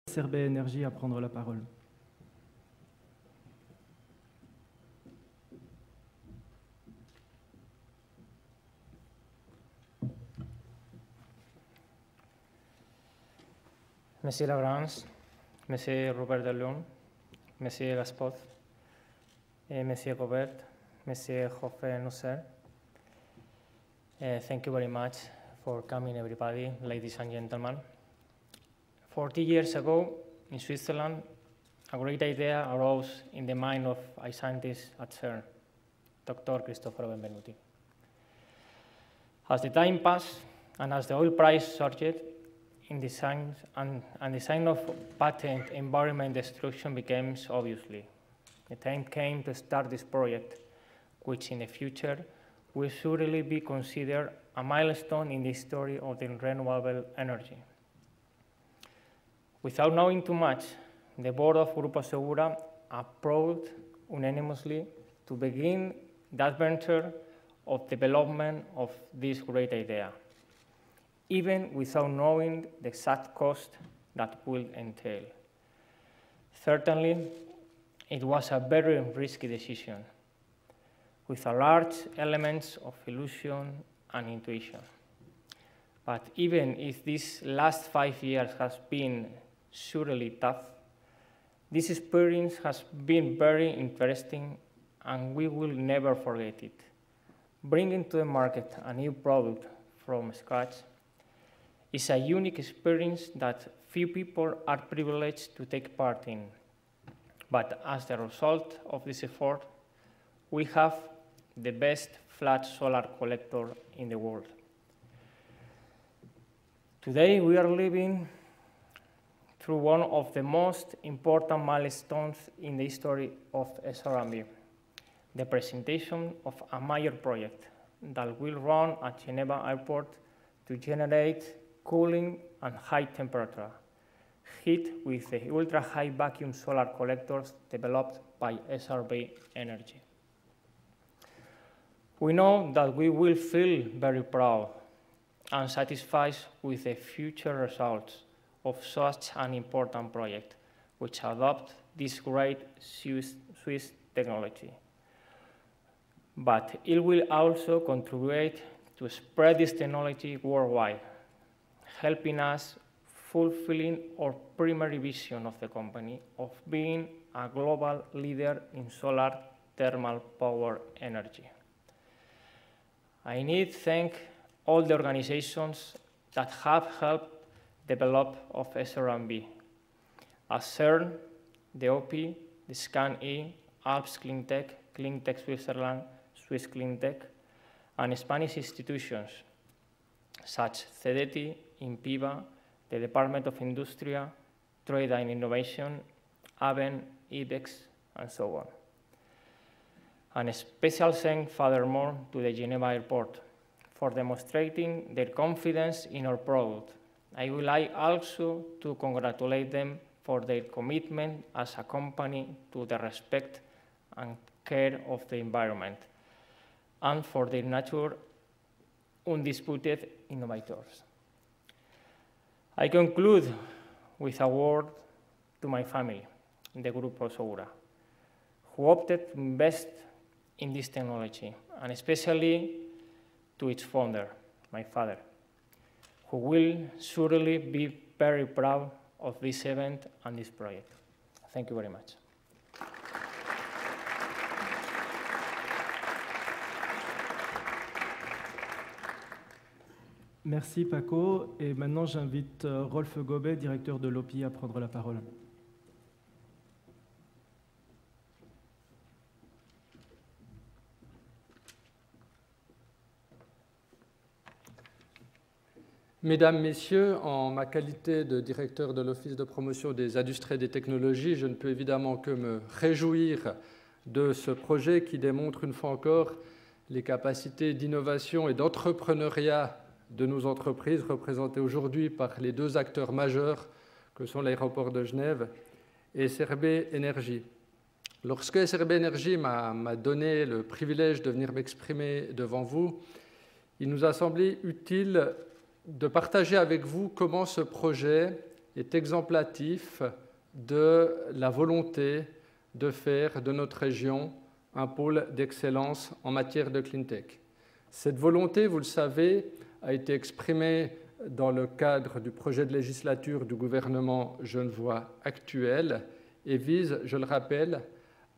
SRB Énergie à prendre la parole. Monsieur Lagrange, Monsieur Robert Delon, Monsieur Gaspot, Monsieur Gobert, Monsieur Hofer-Nusser. Thank you very much for coming, everybody, ladies and gentlemen. 40 years ago, in Switzerland, a great idea arose in the mind of a scientist at CERN, Dr. Cristoforo Benvenuti. As the time passed and as the oil price surged, in design of patent environment destruction became obviously. The time came to start this project, which in the future will surely be considered a milestone in the history of the renewable energy. Without knowing too much, the board of Grupo Segura approved unanimously to begin the adventure of development of this great idea, even without knowing the exact cost that will entail. Certainly, it was a very risky decision, with a large elements of illusion and intuition. But even if these last 5 years has been surely tough, this experience has been very interesting and we will never forget it. Bringing to the market a new product from scratch is a unique experience that few people are privileged to take part in. But as the result of this effort, we have the best flat solar collector in the world. Today, we are living through one of the most important milestones in the history of SRB, the presentation of a major project that will run at Geneva Airport to generate cooling and high temperature heat with the ultra-high vacuum solar collectors developed by SRB Energy. We know that we will feel very proud and satisfied with the future results of such an important project, which adopt this great Swiss technology. But it will also contribute to spread this technology worldwide, helping us fulfilling our primary vision of the company of being a global leader in solar thermal power energy. I need to thank all the organizations that have helped develop of SRB, as CERN, the OP, the SCAN-E, Alps Cleantech, Cleantech Switzerland, Swiss Cleantech, and Spanish institutions such CEDETI, INPIBA, the Department of Industria, Trade and Innovation, ABEN, IBEX, and so on. And a special thanks, furthermore, to the Geneva Airport for demonstrating their confidence in our product. I would like also to congratulate them for their commitment as a company to the respect and care of the environment, and for their nature undisputed innovators. I conclude with a word to my family, the Grupo Segura, who opted to invest in this technology, and especially to its founder, my father, who will surely be very proud of this event and this project. Thank you very much. Merci Paco. Et maintenant, j'invite Rolf Gobet, directeur de l'OPI, à prendre la parole. Mesdames, Messieurs, en ma qualité de directeur de l'Office de promotion des industries et des technologies, je ne peux évidemment que me réjouir de ce projet qui démontre une fois encore les capacités d'innovation et d'entrepreneuriat de nos entreprises représentées aujourd'hui par les deux acteurs majeurs que sont l'aéroport de Genève et SRB Énergie. Lorsque SRB Énergie m'a donné le privilège de venir m'exprimer devant vous, il nous a semblé utile de partager avec vous comment ce projet est exemplatif de la volonté de faire de notre région un pôle d'excellence en matière de cleantech. Cette volonté, vous le savez, a été exprimée dans le cadre du projet de législature du gouvernement genevois actuel et vise, je le rappelle,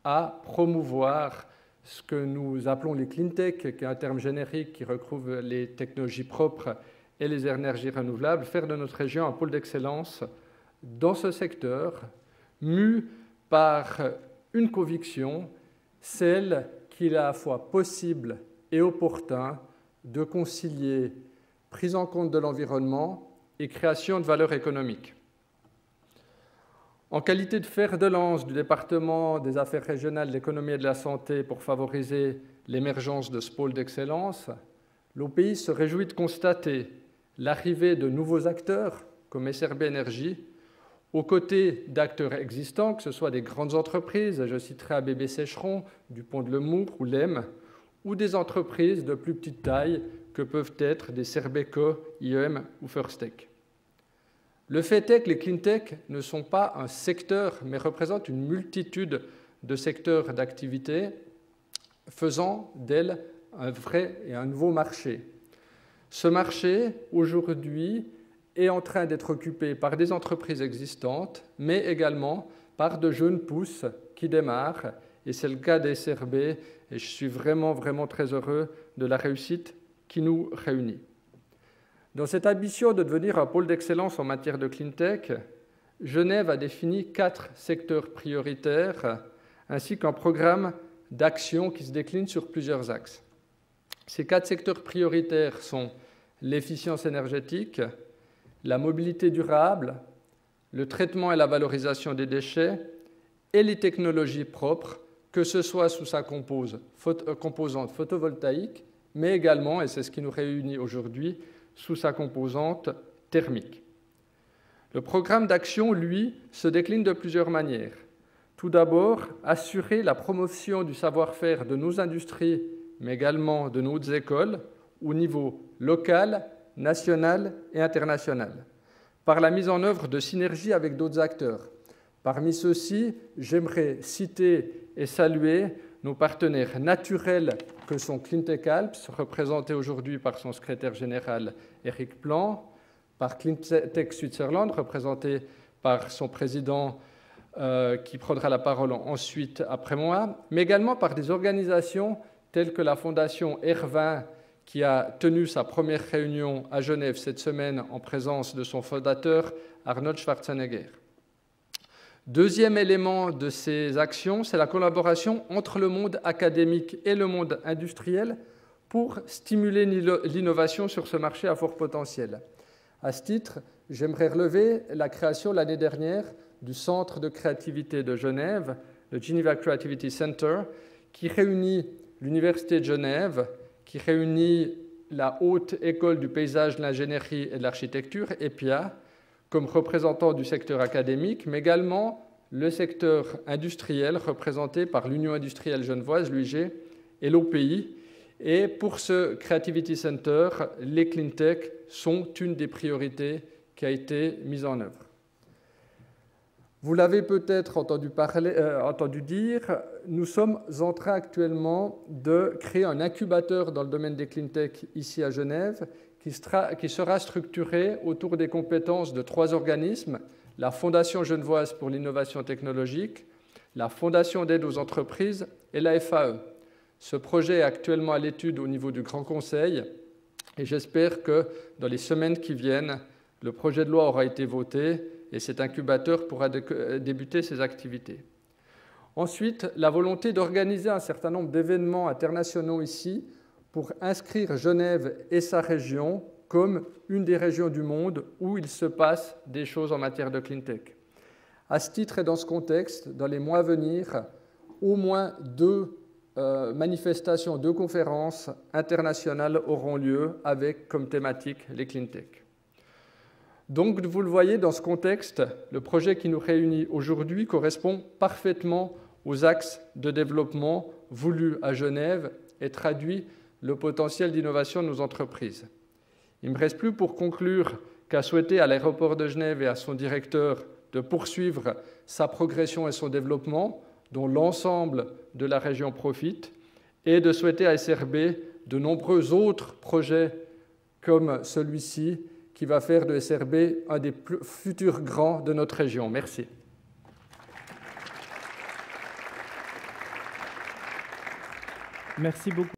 à promouvoir ce que nous appelons les cleantech, qui est un terme générique qui recouvre les technologies propres et les énergies renouvelables, faire de notre région un pôle d'excellence dans ce secteur, mu par une conviction, celle qu'il est à la fois possible et opportun de concilier prise en compte de l'environnement et création de valeur économique. En qualité de fer de lance du département des affaires régionales de l'économie et de la santé pour favoriser l'émergence de ce pôle d'excellence, l'OPI se réjouit de constater l'arrivée de nouveaux acteurs comme SRB Énergie, aux côtés d'acteurs existants, que ce soit des grandes entreprises, je citerai ABB Sécheron, Dupont de Nemours ou LEM, ou des entreprises de plus petite taille que peuvent être des Serbeco, IEM ou First Tech. Le fait est que les cleantech ne sont pas un secteur, mais représentent une multitude de secteurs d'activité, faisant d'elles un vrai et un nouveau marché. Ce marché, aujourd'hui, est en train d'être occupé par des entreprises existantes, mais également par de jeunes pousses qui démarrent, et c'est le cas des SRB, et je suis vraiment très heureux de la réussite qui nous réunit. Dans cette ambition de devenir un pôle d'excellence en matière de cleantech, Genève a défini 4 secteurs prioritaires, ainsi qu'un programme d'action qui se décline sur plusieurs axes. Ces 4 secteurs prioritaires sont l'efficience énergétique, la mobilité durable, le traitement et la valorisation des déchets et les technologies propres, que ce soit sous sa composante photovoltaïque, mais également, et c'est ce qui nous réunit aujourd'hui, sous sa composante thermique. Le programme d'action, lui, se décline de plusieurs manières. Tout d'abord, assurer la promotion du savoir-faire de nos industries, mais également de nos hautes écoles, au niveau local, national et international, par la mise en œuvre de synergies avec d'autres acteurs. Parmi ceux-ci, j'aimerais citer et saluer nos partenaires naturels que sont Cleantech Alps, représentés aujourd'hui par son secrétaire général Eric Plan, par Cleantech Switzerland, représenté par son président qui prendra la parole ensuite après moi, mais également par des organisations telles que la Fondation R20, qui a tenu sa première réunion à Genève cette semaine en présence de son fondateur, Arnold Schwarzenegger. Deuxième élément de ces actions, c'est la collaboration entre le monde académique et le monde industriel pour stimuler l'innovation sur ce marché à fort potentiel. À ce titre, j'aimerais relever la création l'année dernière du Centre de créativité de Genève, le Geneva Creativity Center, qui réunit l'Université de Genève, qui réunit la Haute École du paysage, de l'ingénierie et de l'architecture, EPIA, comme représentant du secteur académique, mais également le secteur industriel représenté par l'Union industrielle genevoise, l'UIG, et l'OPI. Et pour ce Creativity Center, les cleantech sont une des priorités qui a été mise en œuvre. Vous l'avez peut-être entendu dire, nous sommes en train actuellement de créer un incubateur dans le domaine des cleantech ici à Genève, qui sera structuré autour des compétences de 3 organismes, la Fondation genevoise pour l'innovation technologique, la Fondation d'aide aux entreprises et la FAE. Ce projet est actuellement à l'étude au niveau du Grand Conseil et j'espère que dans les semaines qui viennent, le projet de loi aura été voté et cet incubateur pourra débuter ses activités. Ensuite, la volonté d'organiser un certain nombre d'événements internationaux ici pour inscrire Genève et sa région comme une des régions du monde où il se passe des choses en matière de cleantech. À ce titre et dans ce contexte, dans les mois à venir, au moins 2 manifestations, 2 conférences internationales auront lieu avec comme thématique les cleantech. Donc, vous le voyez, dans ce contexte, le projet qui nous réunit aujourd'hui correspond parfaitement aux axes de développement voulus à Genève et traduit le potentiel d'innovation de nos entreprises. Il ne me reste plus pour conclure qu'a souhaité à l'aéroport de Genève et à son directeur de poursuivre sa progression et son développement, dont l'ensemble de la région profite, et de souhaiter à SRB de nombreux autres projets comme celui-ci, qui va faire de SRB un des futurs grands de notre région. Merci. Merci beaucoup.